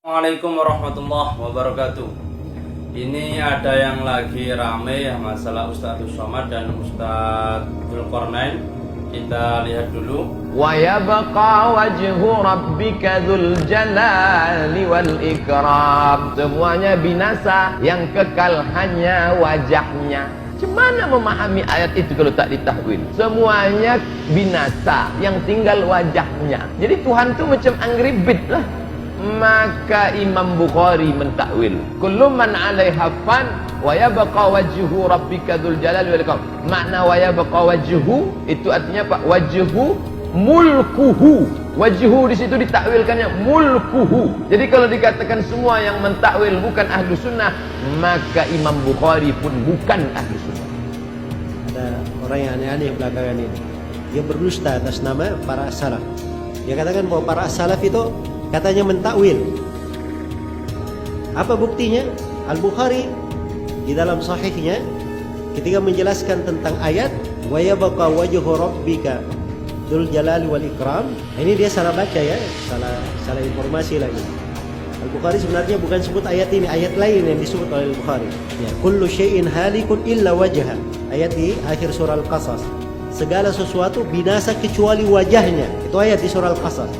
Assalamualaikum warahmatullahi wabarakatuh. Ini ada yang lagi rame ya masalah Ustadz Somad dan Ustadz Dzulqarnain. Kita lihat dulu. Wa yabqa wajhu rabbika dzul jalali wal ikram. Semuanya binasa, yang kekal hanya wajahnya. Gimana memahami ayat itu kalau tak ditahwil? Semuanya binasa, yang tinggal wajahnya. Jadi Tuhan itu macam Angry Bird lah. Maka Imam Bukhari mentakwil kullu man 'alaiha fan wa yabqa wajhu rabbika dzul jalali wal ikram. Makna wa yabqa wajhu itu artinya apa? Wajhu mulkuhu. Wajhu di situ ditakwilkannya mulkuhu. Jadi kalau dikatakan semua yang mentakwil bukan ahlu sunnah, maka Imam Bukhari pun bukan ahlu sunnah. Ada orang yang aneh-aneh belakangan ini. Dia berdusta atas nama para salaf. Dia katakan bahwa para salaf itu katanya mentakwil. Apa buktinya? Al-Bukhari di dalam sahihnya ketika menjelaskan tentang ayat wa yabqa wajhu rabbika dzul jalali wal ikram, ini dia salah baca ya, salah informasi lagi. Al-Bukhari sebenarnya bukan sebut ayat ini, ayat lain yang disebut oleh Al-Bukhari. Ya, kullu syai'in halikun illa wajha. Ayat di akhir surah Al-Qasas. Segala sesuatu binasa kecuali wajahnya. Itu ayat di surah Al-Qasas.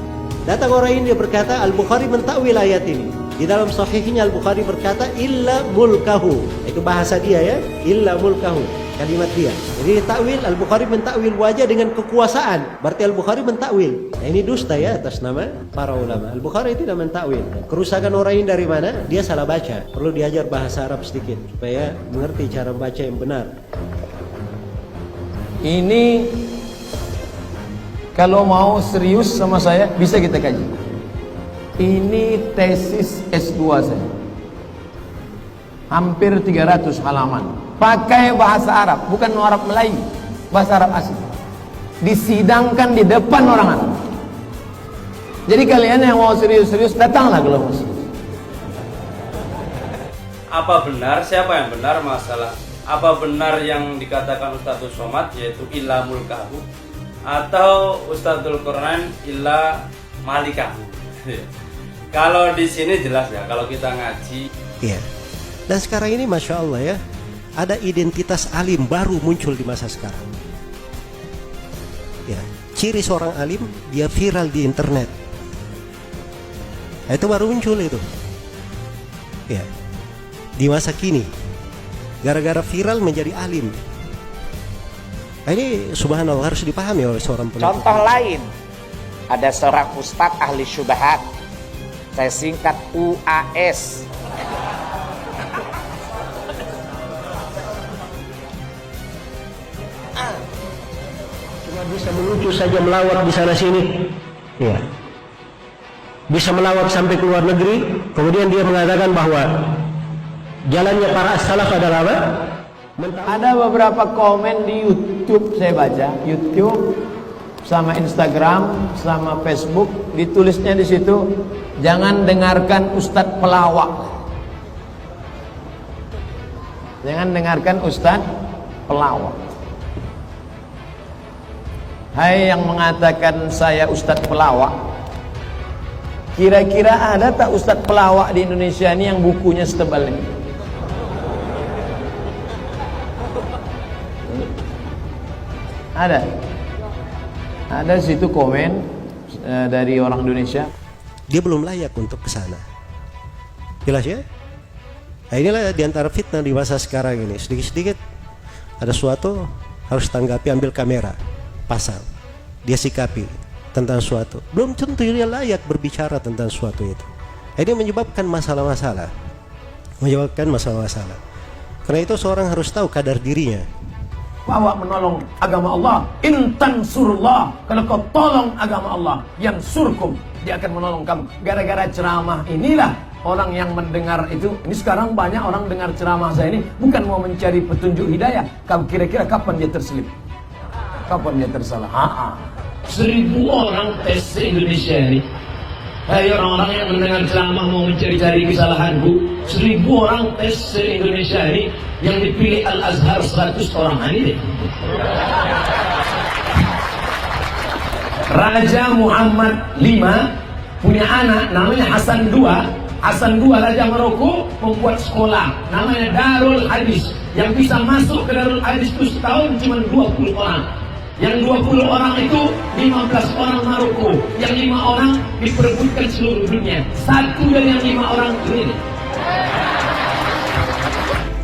Datang orang ini, dia berkata Al-Bukhari mentakwil ayat ini. Di dalam sahihnya Al-Bukhari berkata illa mulkahu. Itu bahasa dia ya, illa mulkahu, kalimat dia. Jadi takwil, Al-Bukhari mentakwil wajah dengan kekuasaan. Berarti Al-Bukhari mentakwil. Nah, ini dusta ya atas nama para ulama. Al-Bukhari tidak mentakwil. Kerusakan orang ini dari mana? Dia salah baca. Perlu diajar bahasa Arab sedikit supaya mengerti cara membaca yang benar. Ini kalau mau serius sama saya bisa kita kaji. Ini tesis S2 saya. Hampir 300 halaman. Pakai bahasa Arab, bukan Arab Melayu, bahasa Arab asli. Disidangkan di depan orang Arab. Jadi kalian yang mau serius-serius datanglah kalau mau serius. Apa benar? Siapa yang benar masalah? Apa benar yang dikatakan Ustadz Somad yaitu illa mulkahu, atau Ustadz Dzulqarnain illa malikahu? Kalau di sini jelas ya, kalau kita ngaji. Iya. Dan sekarang ini Masya Allah ya, ada identitas alim baru muncul di masa sekarang. Ya, ciri seorang alim, dia viral di internet. Itu baru muncul itu. Ya, di masa kini, gara-gara viral menjadi alim. Nah, ini subhanallah harus dipahami oleh seorang penuntut. Contoh lain, ada seorang ustadz ahli syubhat, saya singkat UAS. Cuma bisa melucu saja, melawat di sana sini. Ya. Bisa melawat sampai ke luar negeri. Kemudian dia mengatakan bahwa jalannya para salaf adalah apa? Ada beberapa komen di YouTube saya baca, YouTube sama Instagram sama Facebook, ditulisnya di situ, jangan dengarkan Ustadz pelawak. Jangan dengarkan Ustadz pelawak. Hai yang mengatakan saya Ustadz pelawak, kira-kira ada tak Ustadz pelawak di Indonesia ini yang bukunya setebal ini? Ada situ komen dari orang Indonesia. Dia belum layak untuk ke sana. Jelas ya? Nah, inilah diantara fitnah di masa sekarang ini. Sedikit-sedikit ada suatu harus tanggapi, ambil kamera, pasang, dia sikapi tentang suatu. Belum tentu dia layak berbicara tentang suatu itu. Nah, ini menyebabkan masalah-masalah. Karena itu seorang harus tahu kadar dirinya. Bahwa menolong agama Allah, intan surullah, kalau kau tolong agama Allah, yang surkum, dia akan menolong kamu. Gara-gara ceramah inilah orang yang mendengar itu. Ini sekarang banyak orang dengar ceramah saya ini bukan mau mencari petunjuk hidayah. Kamu kira-kira kapan dia terselip? Kapan dia tersalah? 1000 orang tes Indonesia ini. Hai orang-orang yang mendengar ceramah mau mencari-cari kesalahanku, 1000 orang tes se-Indonesia ini, yang dipilih Al-Azhar 100 orang ini deh. Raja Muhammad V punya anak namanya Hasan II. Hassan II Raja Maroko membuat sekolah namanya Darul Hadis. Yang bisa masuk ke Darul Hadis itu setahun cuma 20 orang. Yang 20 orang itu 15 orang Maroko. Yang 5 orang diperebutkan seluruh dunia. Satu dari yang 5 orang ini.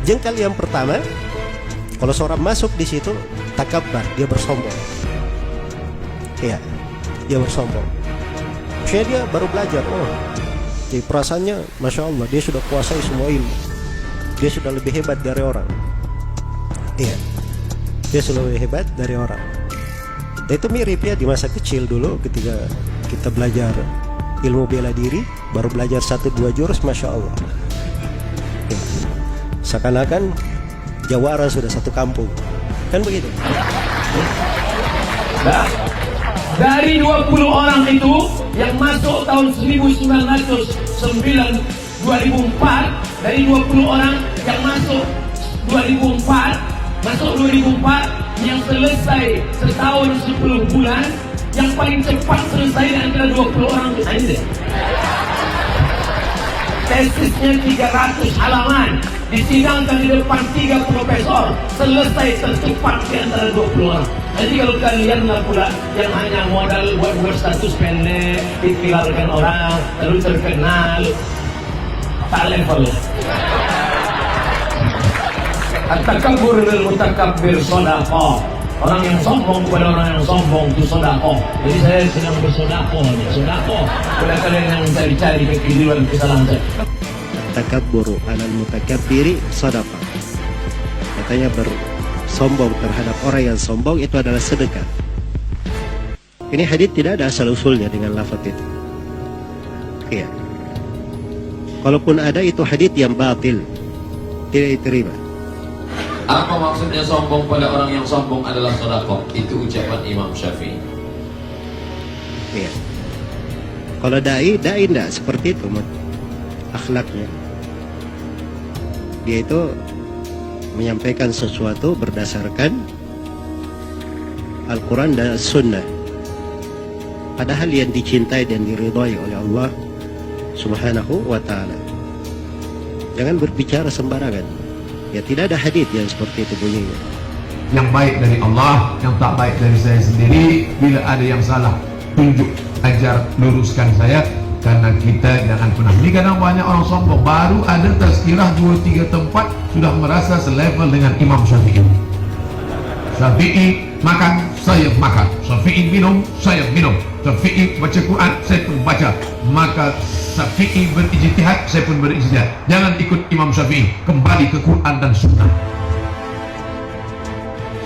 Jengkal yang pertama, kalau seorang masuk di situ takabbar, dia bersombong. Iya, dia bersombong. Maksudnya dia baru belajar. Oh, jadi perasaannya, masya Allah, dia sudah kuasai semua ilmu. Dia sudah lebih hebat dari orang. Iya, dia sudah lebih hebat dari orang. Dan itu mirip ya di masa kecil dulu ketika kita belajar ilmu bela diri, baru belajar 1-2 jurus, masya Allah. Ya. Seakan-akan jawara sudah satu kampung, kan begitu? Nah, dari 20 orang itu yang masuk tahun 2004, dari 20 orang yang masuk 2004 yang selesai setahun 10 bulan, yang paling cepat selesai di antara 20 orang itu saya deh. Tesisnya 300 halaman, disidangkan di depan 3 profesor, selesai tercepat di antara 20 orang. Jadi kalau kalian nggak pula yang hanya modal buat status pendek, diviralkan orang, lalu terkenal, tak level. At-takabbur lil mutakabbir sedekah. Orang yang sombong kepada orang yang sombong itu sedekah. Jadi saya sedang bersedekah. Kepada kalian yang cari-cari kekeliruan kesalahan saya. Takabburu alal mutakabbiri sedekah. Katanya bersombong terhadap orang yang sombong itu adalah sedekah. Ini hadits tidak ada asal usulnya dengan lafaz itu. Iya. Kalaupun ada, itu hadits yang batil, tidak diterima. Apa maksudnya sombong pada orang yang sombong adalah sedekah? Itu ucapan Imam Syafi'i. Iya. Kalau dai tidak seperti itu akhlaknya. Dia itu menyampaikan sesuatu berdasarkan Al-Quran dan Sunnah. Padahal yang dicintai dan diridhai oleh Allah Subhanahu wa ta'ala. Jangan berbicara sembarangan. Ya, tidak ada hadits yang seperti itu bunyinya. Yang baik dari Allah, yang tak baik dari saya sendiri. Bila ada yang salah, tunjuk, ajar, luruskan saya. Karena kita jangan pernah. Ini kadang banyak orang sombong, baru ada tazkirah 2-3 tempat sudah merasa selevel dengan Imam Syafi'i. Syafi'i makan, saya makan. Syafi'i minum, saya minum. Syafi'i baca Quran, saya pun baca. Maka Syafi'i berijtihad, saya pun berijtihad. Jangan ikut Imam Syafi'i, kembali ke Quran dan Sunnah.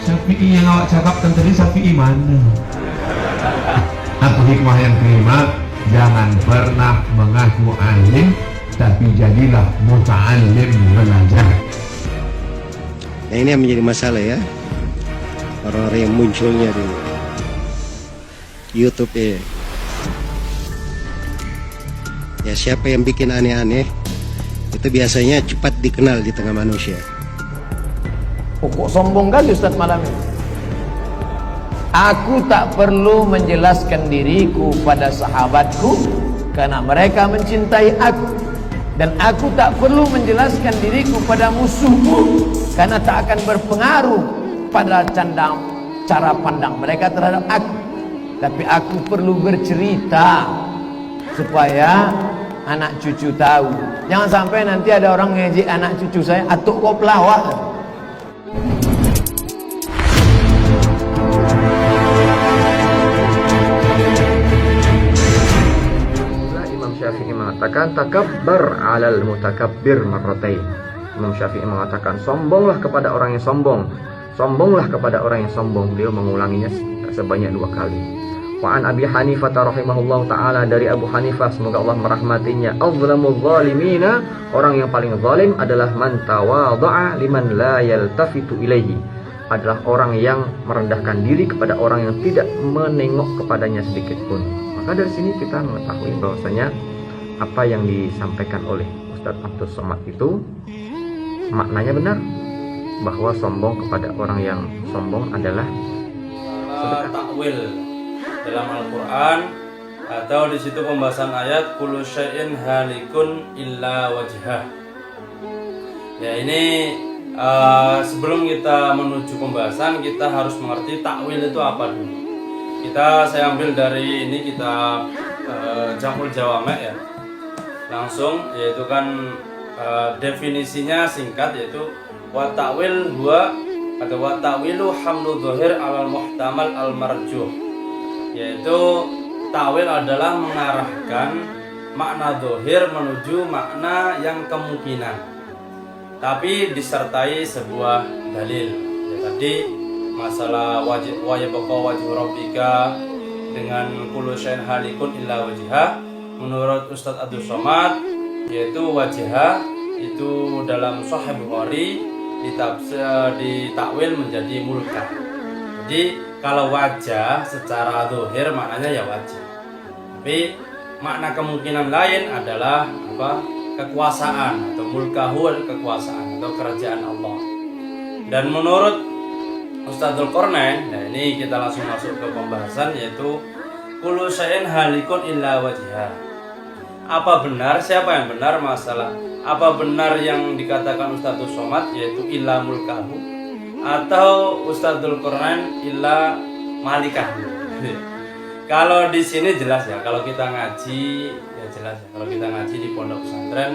Syafi'i yang awak cakapkan tadi, Syafi'i mana? Atau hikmah yang kelima, jangan pernah mengaku alim, tapi jadilah muta'alim, belajar. Nah, ini yang menjadi masalah ya, orang-orang yang munculnya di YouTube ya. Ya, siapa yang bikin aneh-aneh itu biasanya cepat dikenal di tengah manusia. Kok sombong kali Ustaz malam ini? Aku tak perlu menjelaskan diriku pada sahabatku karena mereka mencintai aku, dan aku tak perlu menjelaskan diriku pada musuhku karena tak akan berpengaruh pada cara pandang mereka terhadap aku. Tapi aku perlu bercerita supaya anak cucu tahu. Jangan sampai nanti ada orang ngejek anak cucu saya, atuk kau pelawak. Imam Syafi'i mengatakan takabbar alal mutakabbir marratain. Imam Syafi'i mengatakan sombonglah kepada orang yang sombong, sombonglah kepada orang yang sombong. Beliau mengulanginya sebanyak 2 kali. Wa an Abi Hanifah rahimahullah ta'ala, dari Abu Hanifah semoga Allah merahmatinya, azlamul zalimina, orang yang paling zalim adalah man tawadha'a liman la yaltafitu ilaihi, adalah orang yang merendahkan diri kepada orang yang tidak menengok kepadanya sedikit pun. Maka dari sini kita mengetahui bahwasanya apa yang disampaikan oleh Ustadz Abdul Somad itu maknanya benar, bahwa sombong kepada orang yang sombong adalah takwil dalam Al-Quran Atau di situ pembahasan ayat kullu syai'in halikun illa wajhah. Ya, ini sebelum kita menuju pembahasan, kita harus mengerti takwil itu apa dulu. Saya ambil dari ini kitab Jamul Jawame' ya. Langsung, yaitu kan definisinya singkat, yaitu wa ta'wil huwa atau wa ta'wilu hamlu dhahir alal muhtamal al marjuh, yaitu ta'wil adalah mengarahkan makna dhahir menuju makna yang kemungkinan tapi disertai sebuah dalil. Ya, tadi masalah wajib wajhu rabbika dengan kullu syai'in halikun illa wajhah, menurut Ustadz Abdul Somad yaitu wajhah itu dalam Sahih Bukhari ditakwil menjadi mulka. Jadi kalau wajah secara zahir maknanya ya wajah, tapi makna kemungkinan lain adalah apa? Kekuasaan atau mulkahu, kekuasaan atau kerajaan Allah. Dan menurut Ustadzul Qarnain, nah ini kita langsung masuk ke pembahasan, yaitu kullu syai'in halikun illa wajhah. Apa benar, siapa yang benar masalah apa benar yang dikatakan Ustadzul Somad yaitu illa mulkahu, atau Ustadzul Qarnain illa malikahu? Kalau di sini jelas ya, kalau kita ngaji ya jelas ya. Kalau kita ngaji di pondok pesantren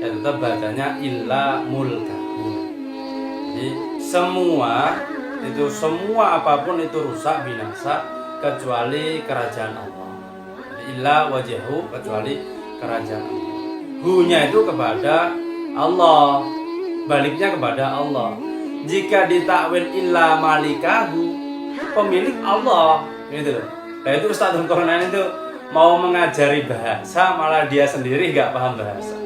ya tetap bacanya illa mulkahu. Jadi semua apapun itu rusak binasa kecuali kerajaan Allah. Jadi illa wajhahu, kecuali kerajaan Allah. Hu-nya itu kepada Allah, baliknya kepada Allah. Jika ditakwil illa malikahu, pemilik Allah, gitu loh. Nah itu Ustadzul Qarnain itu mau mengajari bahasa, malah dia sendiri nggak paham bahasa.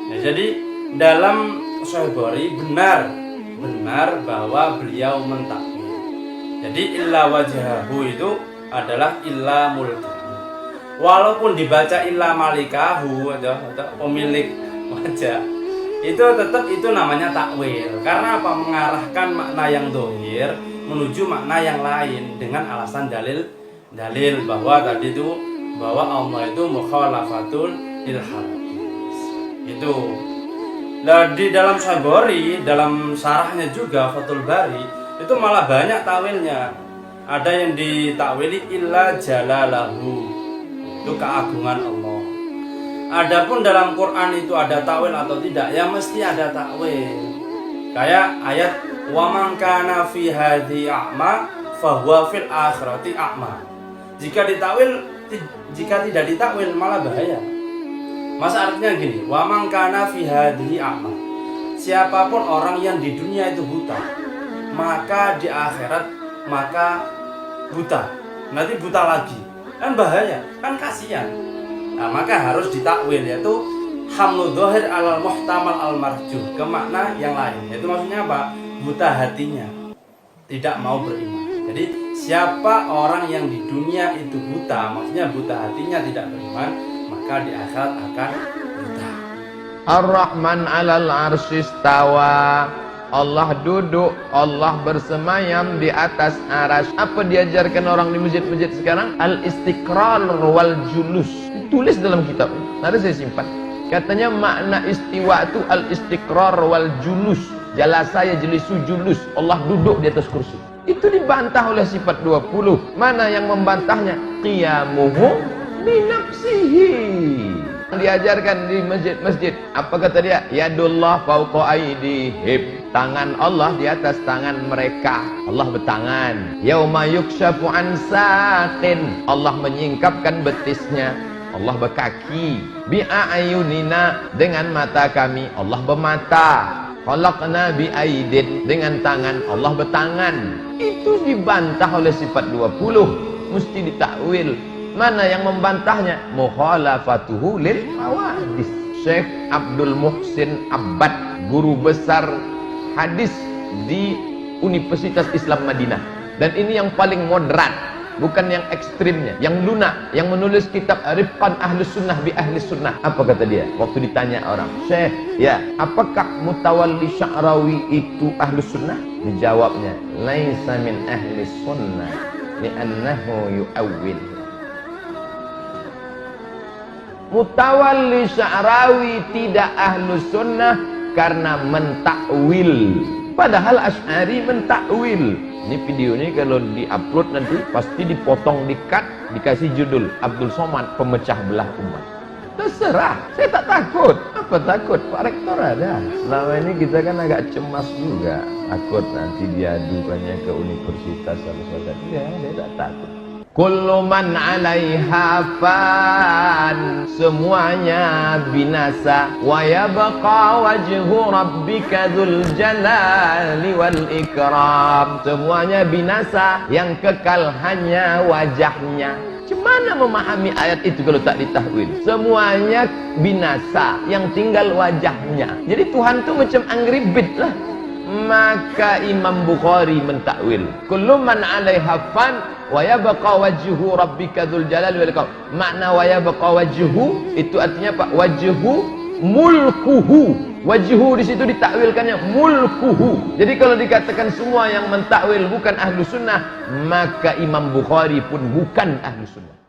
Nah, jadi dalam Sahih Bukhari benar bahwa beliau mentakwil. Jadi illa wajhahu itu adalah illa mulkahu. Walaupun dibaca illa malikahu atau pemilik wajah, itu tetap itu namanya takwil. Karena apa? Mengarahkan makna yang dohir menuju makna yang lain dengan alasan dalil bahwa tadi itu bahwa Allah itu mukhalafatul lil hadis. Itu. Nah, di dalam Sahih Bukhari, dalam sarahnya juga Fathul Bari, itu malah banyak takwilnya. Ada yang ditakwili illa jalalahu, itu keagungan Allah. Adapun dalam Quran itu ada takwil atau tidak, ya mesti ada takwil. Kayak ayat wa man kana fi hadhi a'ma fahuwa fil akhirati a'ma. Jika tidak ditakwil malah bahaya. Masa artinya gini, wa man kana fi hadhi a'ma. Siapapun orang yang di dunia itu buta, maka di akhirat maka buta. Nanti buta lagi. Kan bahaya, kan kasihan. Nah, maka harus ditakwil, yaitu hamlu dhahir alal muhtamal al marjuh, ke makna yang lain. Yaitu maksudnya apa? Buta hatinya, tidak mau beriman. Jadi siapa orang yang di dunia itu buta, maksudnya buta hatinya tidak beriman, maka di akhirat akan buta. Ar-Rahman 'alal 'arsy istawa. Allah duduk, Allah bersemayam di atas arasy. Apa diajarkan orang di masjid-masjid sekarang? Al-istiqrar wal julus. Ditulis dalam kitab. Nanti saya simpan. Katanya makna istiwa itu al-istiqrar wal julus. Jalasa yajlisu julus. Allah duduk di atas kursi. Itu dibantah oleh sifat 20. Mana yang membantahnya? Qiyamuhu binafsihi. Diajarkan di masjid-masjid. Apa kata dia? Yadullah fauqa aydihim. Tangan Allah di atas tangan mereka. Allah bertangan. Yauma yukshafu an saqin. Allah menyingkapkan betisnya. Allah berkaki. Bi'ayunina, dengan mata kami. Allah bermata. Khalaqna bi'aidin, dengan tangan. Allah bertangan. Itu dibantah oleh sifat 20. Mesti ditakwil. Mana yang membantahnya? Mukhalafatuhu lil hawadis. Syekh Abdul Muhsin Abbad, guru besar hadis di Universitas Islam Madinah. Dan ini yang paling moderat, bukan yang ekstrimnya, yang lunak, yang menulis kitab Rifqan Ahlus Sunnah bi Ahlus Sunnah. Apa kata dia? Waktu ditanya orang, Syekh, ya, apakah Mutawalli Sya'rawi itu Ahlus Sunnah? Dijawabnya, laisa min Ahlus Sunnah li'annahu yu'awwil. Mutawalli Sya'rawi tidak ahlus sunnah karena mentakwil. Padahal Asy'ari mentakwil. Ini video ini kalau diupload nanti pasti dipotong, di-cut, dikasih judul Abdul Somad pemecah belah umat. Terserah, saya tak takut. Apa takut? Pak Rektor ada. Selama ini kita kan agak cemas juga, takut nanti diadukannya ke universitas atau sesuatu. Ya, saya tak takut. Kullu man 'alaiha fan, semuanya binasa. Wa yabqa wajhu rabbika dzul jalali wal ikram, semuanya binasa, yang kekal hanya wajahnya. Gimana memahami ayat itu kalau tak ditahwil? Semuanya binasa, yang tinggal wajahnya. Jadi Tuhan itu macam angry bird lah. Maka Imam Bukhari mentakwil kullu man 'alaiha fan wa yabqa wajhu rabbika dzul jalali wal ikram. Makna wa yabqa wajhu itu artinya apa? Wajhu mulkuhu. Wajhu di situ ditakwilkannya mulkuhu. Jadi kalau dikatakan semua yang mentakwil bukan ahlu sunnah, maka Imam Bukhari pun bukan ahlu sunnah.